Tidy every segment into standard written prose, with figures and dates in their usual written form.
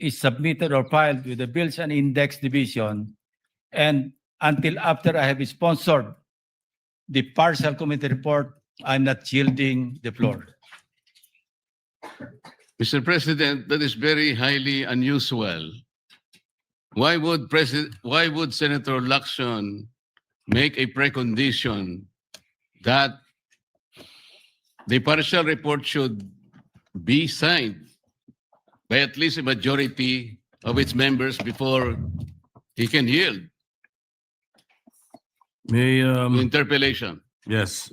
is submitted or filed with the Bills and Index Division, and until after I have sponsored the partial committee report, I'm not yielding the floor. Mr. President, that is very highly unusual. Why would Senator Lacson make a precondition that the partial report should be signed by at least a majority of its members before he can yield May to interpellation? yes.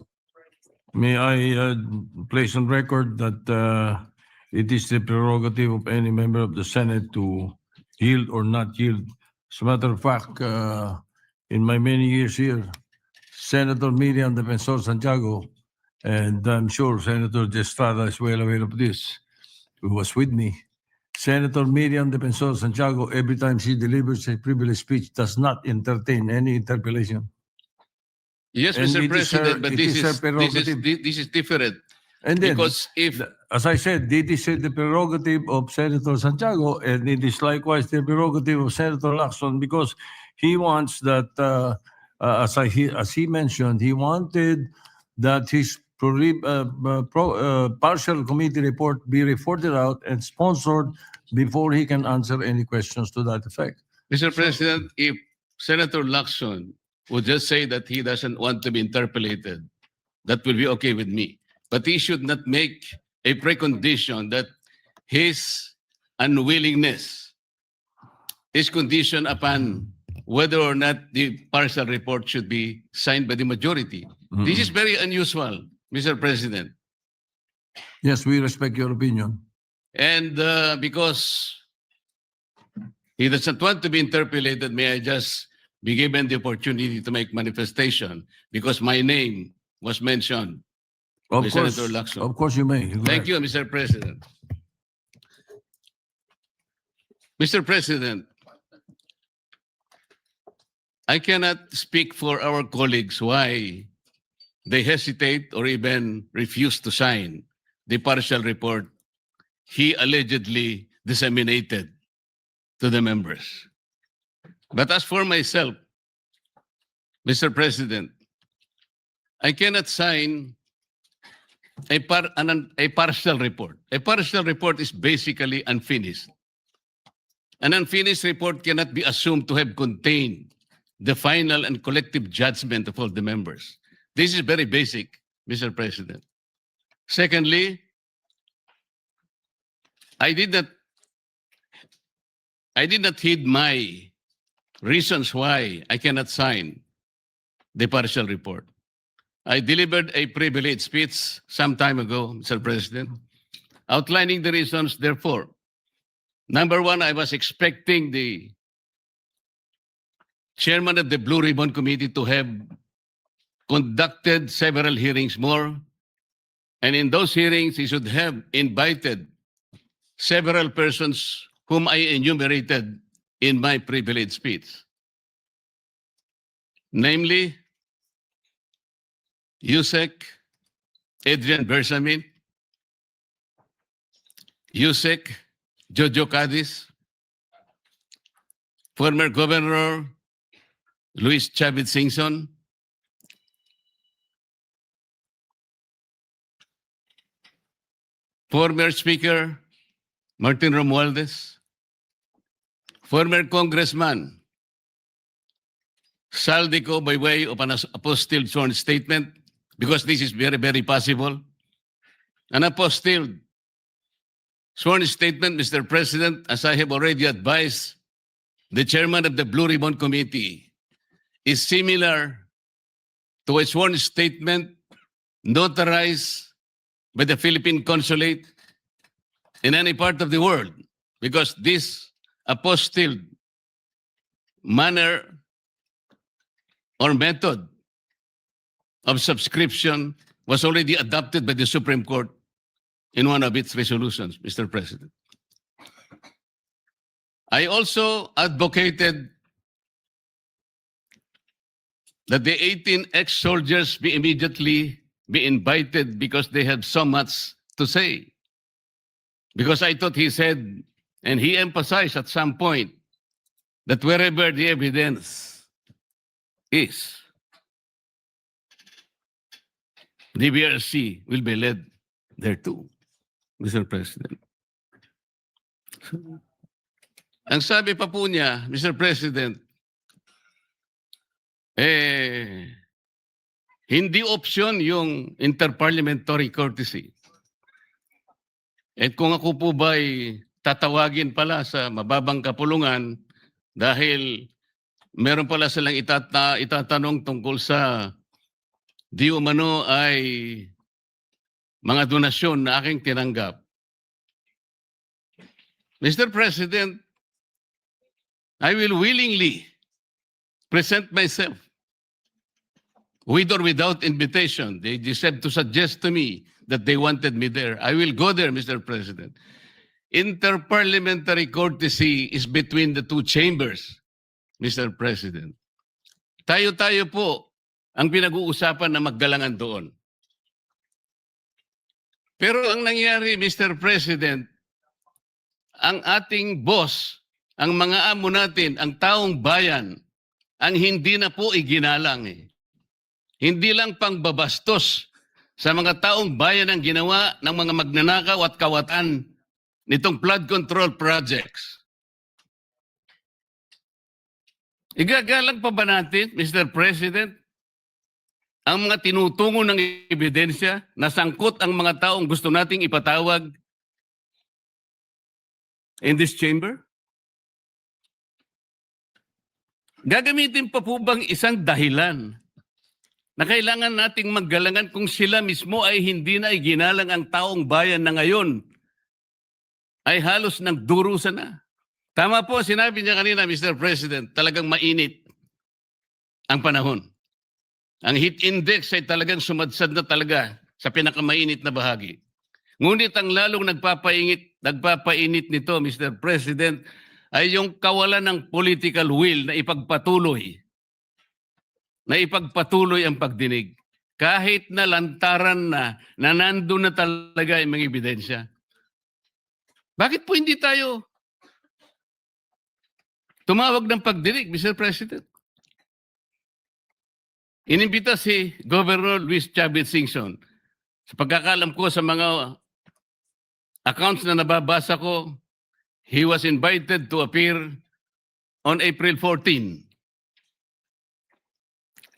May I place on record that it is the prerogative of any member of the Senate to yield or not yield. As a matter of fact, in my many years here, Senator Miriam Defensor Santiago, and I'm sure Senator De Estrada is well aware of this, who was with me. Senator Miriam Defensor Santiago, every time she delivers a privileged speech, does not entertain any interpellation. Yes, And Mr. it is her- President, but it this is her is prerogative. this is different And then, because if as I said, it is the prerogative of Senator Santiago, and it is likewise the prerogative of Senator Lacson, because he wants that, as he mentioned, he wanted that his partial committee report be reported out and sponsored before he can answer any questions to that effect. Mr. President, if Senator Lacson would just say that he doesn't want to be interpellated, that will be okay with me. But he should not make a precondition that his unwillingness is conditioned upon whether or not the partial report should be signed by the majority. This is very unusual, Mr. President. Yes, we respect your opinion. And because he doesn't want to be interpellated, may I just be given the opportunity to make manifestation because my name was mentioned. Of By course, Senator Lacson. of course you may. Thank you, Mr. President. Mr. President, I cannot speak for our colleagues why they hesitate or even refuse to sign the partial report he allegedly disseminated to the members. But as for myself, Mr. President, I cannot sign a partial report. A partial report is basically unfinished. An unfinished report cannot be assumed to have contained the final and collective judgment of all the members. This is very basic, Mr. President. Secondly, I did not heed my reasons why I cannot sign the partial report. I delivered a privileged speech some time ago, Mr. President, outlining the reasons, therefore. Number one, I was expecting the chairman of the Blue Ribbon Committee to have conducted several hearings more. And in those hearings, he should have invited several persons whom I enumerated in my privileged speech. Namely, Yusek Adrian Bersamin, Yusek Jojo Cadiz, former Governor Luis Chavez Singson, former Speaker Martin Romualdez, former Congressman Saldico by way of an apostilled sworn statement, because this is very, very possible. An apostilled sworn statement, Mr. President, as I have already advised the chairman of the Blue Ribbon Committee, is similar to a sworn statement notarized by the Philippine Consulate in any part of the world, because this apostilled manner or method of subscription was already adopted by the Supreme Court in one of its resolutions, Mr. President. I also advocated that the 18 ex-soldiers be immediately be invited because they had so much to say. Because I thought he said And he emphasized at some point that wherever the evidence is, the BRC will be led there too, Mr. President. Ang sabi pa po niya, Mr. President, hindi option yung interparliamentary courtesy. At kung ako po ba'y tatawagin pala sa mababang kapulungan dahil meron pala silang itatanong tungkol sa di umano ay mga donasyon na aking tinanggap. Mr. President, I will willingly present myself with or without invitation. They decided to suggest to me that they wanted me there. I will go there, Mr. President. Interparliamentary courtesy is between the two chambers, Mr. President. Tayo-tayo po ang pinag-uusapan na maggalangan doon. Pero ang nangyari, Mr. President, ang ating boss, ang mga amo natin, ang taong bayan, ang hindi na po iginalang eh. Hindi lang pangbabastos sa mga taong bayan ang ginawa ng mga magnanakaw at kawatan nitong flood control projects. Igagalang pa ba natin, Mr. President, ang mga tinutungo ng ebidensya na sangkot ang mga taong gusto nating ipatawag in this chamber? Gagamitin pa po bang isang dahilan na kailangan nating maggalangan kung sila mismo ay hindi na iginalang ang taong bayan na ngayon ay halos nagdurusa na? Tama po, sinabi niya kanina, Mr. President, talagang mainit ang panahon. Ang heat index ay talagang sumadsad na talaga sa pinakamainit na bahagi. Ngunit ang lalong nagpapainit nito, Mr. President, ay yung kawalan ng political will na ipagpatuloy ang pagdinig. Kahit na lantaran na nandun na talaga yung mga ebidensya. Bakit po hindi tayo tumawag ng pagdinig, Mr. President? Inimbita si Governor Luis Chavez Singson. Sa pagkakalam ko sa mga accounts na nababasa ko, he was invited to appear on April 14.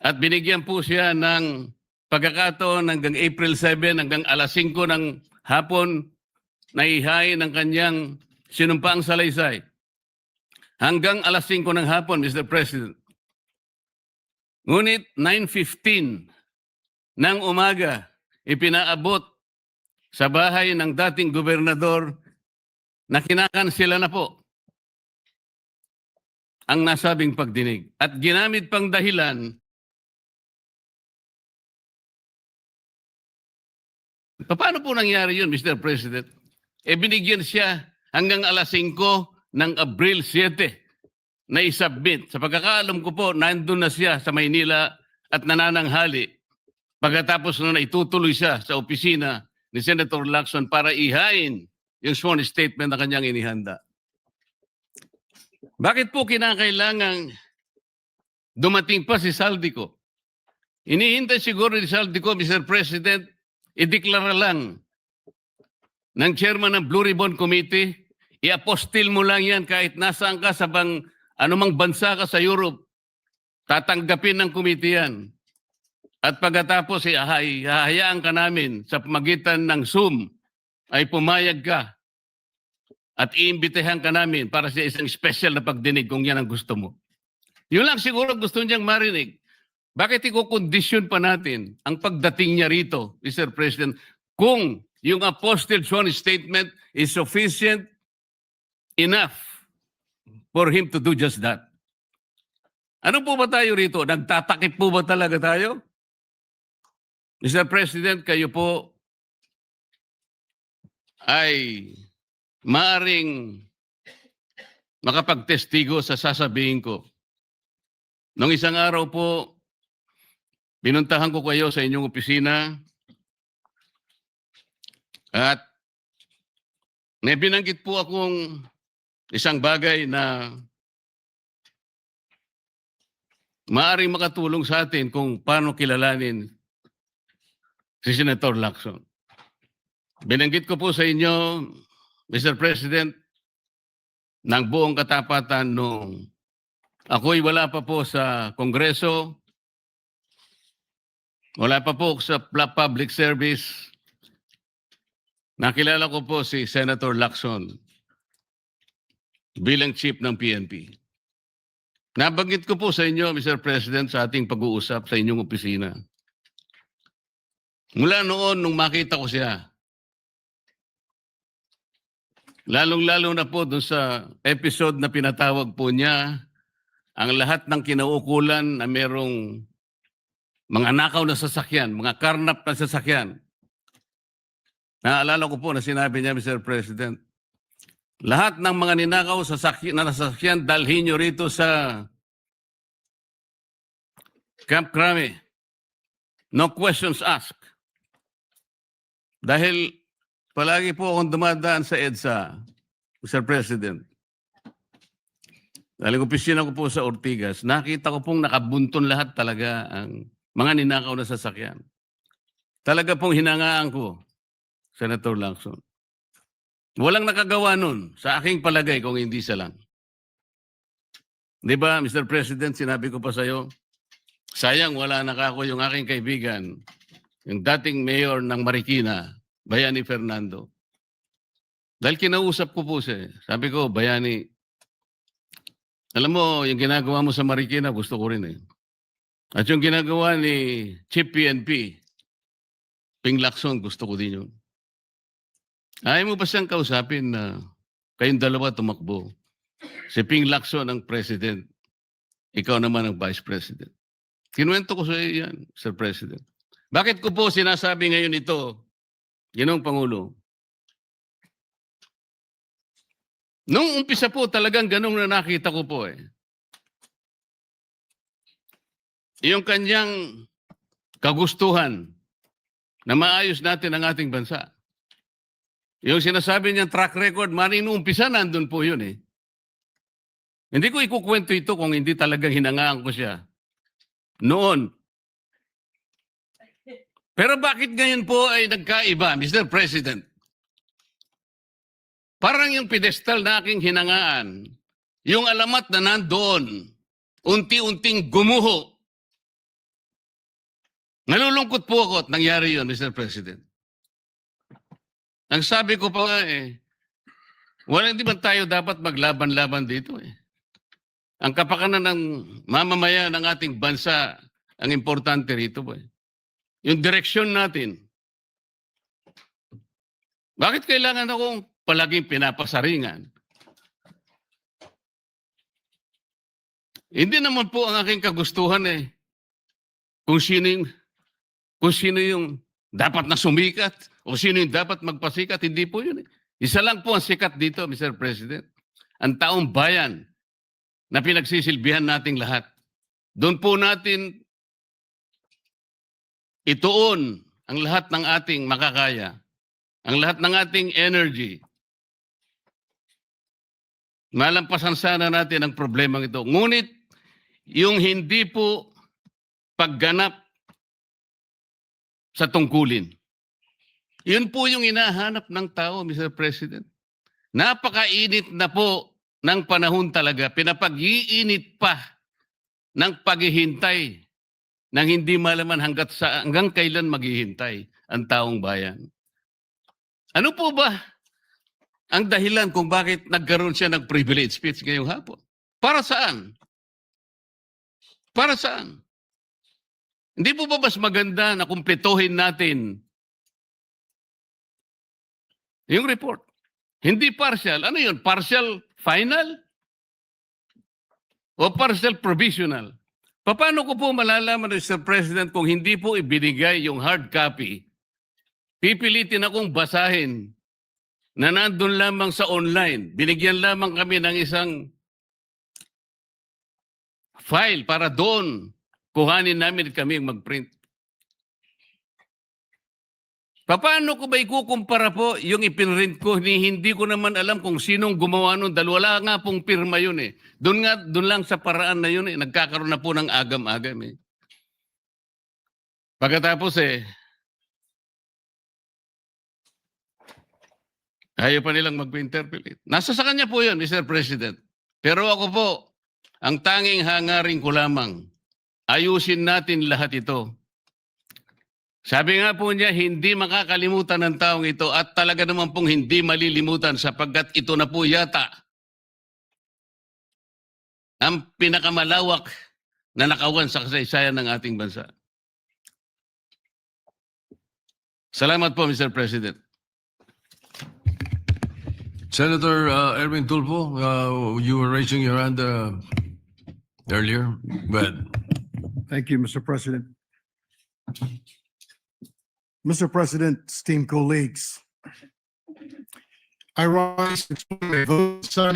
At binigyan po siya ng pagkakataon hanggang April 7, hanggang alas 5 ng hapon na ihain ng kanyang sinumpaang salaysay. Hanggang alas 5 ng hapon, Mr. President. Ngunit 9:15 ng umaga, ipinaabot sa bahay ng dating gobernador na kinakansela na po ang nasabing pagdinig. At ginamit pang dahilan, paano po nangyari yun, Mr. President? Binigyan siya hanggang alas 5 ng Abril 7 na isubmit. Sa pagkakaalam ko po, nandun na siya sa Maynila at nanananghali. Pagkatapos na itutuloy siya sa opisina ni Senator Lacson para ihain yung sworn statement na kanyang inihanda. Bakit po kinakailangang dumating pa si Saldico? Inihintay siguro ni Saldico, Mr. President, ideklara lang ng chairman ng Blue Ribbon Committee, i-apostil mo lang yan kahit nasaan ka sa anumang bansa ka sa Europe, tatanggapin ng committee yan. At pagkatapos, hahayaan ka namin sa pamagitan ng Zoom ay pumayag ka at iimbitehan ka namin para sa isang special na pagdinig kung yan ang gusto mo. Yun lang siguro gusto niyang marinig. Bakit i-condition pa natin ang pagdating niya rito, Mr. President, kung yung apostille sworn statement is sufficient enough for him to do just that? Ano po ba tayo rito? Nagtatakip po ba talaga tayo? Mr. President, kayo po ay maaring makapagtestigo sa sasabihin ko. Nung isang araw po, pinuntahan ko kayo sa inyong opisina at may binanggit po akong isang bagay na maaaring makatulong sa atin kung paano kilalanin si Senator Lacson. Binanggit ko po sa inyo, Mr. President, ng buong katapatan nung ako'y wala pa po sa Kongreso, wala pa po sa public service. Nakilala ko po si Senator Lacson bilang chief ng PNP. Nabanggit ko po sa inyo, Mr. President, sa ating pag-uusap sa inyong opisina. Mula noon, nung makita ko siya, lalong-lalo na po doon sa episode na pinatawag po niya, ang lahat ng kinaukulan na merong mga nakaw na sasakyan, mga karnap na sasakyan. Naalala ko po na sinabi niya, Mr. President, lahat ng mga ninakaw na sasakyan, dalhin nyo rito sa Camp Crame. No questions asked. Dahil palagi po akong dumadaan sa EDSA, Mr. President. Dahil opisina ko po sa Ortigas, nakita ko pong nakabunton lahat talaga ang mga ninakaw na sasakyan. Talaga pong hinangaan ko, Senator Lacson. Walang nakagawa nun sa aking palagay kung hindi siya lang. Di ba, Mr. President, sinabi ko pa sa'yo, sayang wala na ako yung aking kaibigan, yung dating mayor ng Marikina, Bayani Fernando. Dahil kinausap ko po siya. Sabi ko, Bayani, alam mo, yung ginagawa mo sa Marikina, gusto ko rin eh. At yung ginagawa ni Chief PNP, Ping Lacson, gusto ko din yun. Ayaw mo ba siyang kausapin na kayong dalawa tumakbo? Si Ping Lacson ang president, ikaw naman ang vice president. Kinuwento ko sa iyo yan, Sir President. Bakit ko po sinasabi ngayon ito, Ginoong Pangulo? Nung umpisa po talagang ganun na nakita ko po eh. Yung kanyang kagustuhan na maayos natin ang ating bansa. Yung sinasabi niyang track record, nung umpisa nandun po yun eh. Hindi ko ikukwento ito kung hindi talagang hinangaan ko siya. Noon. Pero bakit ngayon po ay nagkaiba, Mr. President? Parang yung pedestal na aking hinangaan, yung alamat na nandoon, unti-unting gumuho. Nalulungkot po ako at nangyari yun, Mr. President. Ang sabi ko pa nga eh, hindi ba tayo dapat maglaban-laban dito eh. Ang kapakanan ng mamamayan ng ating bansa, ang importante rito po eh. Yung direksyon natin. Bakit kailangan akong palaging pinapasaringan? Hindi naman po ang aking kagustuhan eh. Kung sino yung dapat na sumikat o sino yung dapat magpasikat, hindi po yun eh. Isa lang po ang sikat dito, Mr. President. Ang taong bayan na pinagsisilbihan nating lahat. Doon po natin ituon ang lahat ng ating makakaya, ang lahat ng ating energy. Malampasan sana natin ang problemang ito. Ngunit, yung hindi po pagganap sa tungkulin. Yun po yung hinahanap ng tao, Mr. President. Napakainit na po ng panahon talaga. Pinapag-iinit pa ng paghihintay nang hindi malaman hanggang kailan maghihintay ang taong bayan. Ano po ba ang dahilan kung bakit nagkaroon siya ng privilege speech ngayong hapon? Para saan? Para saan? Hindi po ba mas maganda na kumpletuhin natin yung report? Hindi partial. Ano yun? Partial final? O partial provisional? Paano ko po malalaman, Mr. President, kung hindi po ibinigay yung hard copy? Pipilitin akong basahin na nandun lamang sa online. Binigyan lamang kami ng isang file para doon kuhanin namin kami mag-print. Paano ko ba ikukumpara po yung ipinrint ko? Hindi ko naman alam kung sinong gumawa nun dahil wala nga pong pirma yun eh. Doon lang sa paraan na yun eh. Nagkakaroon na po ng agam-agam eh. Pagkatapos ayaw pa nilang mag-interpolate. Nasa sa kanya po yun, Mr. President. Pero ako po, ang tanging hangarin ko lamang, ayusin natin lahat ito. Sabi nga po niya, hindi makakalimutan ng taong ito at talaga naman pong hindi malilimutan sapagkat ito na po yata ang pinakamalawak na nakawan sa kasaysayan ng ating bansa. Salamat po, Mr. President. Senator Erwin Tulfo, you were raising your hand earlier. Go ahead. Thank you, Mr. President. Mr. President, esteemed colleagues, I rise to explain my vote signing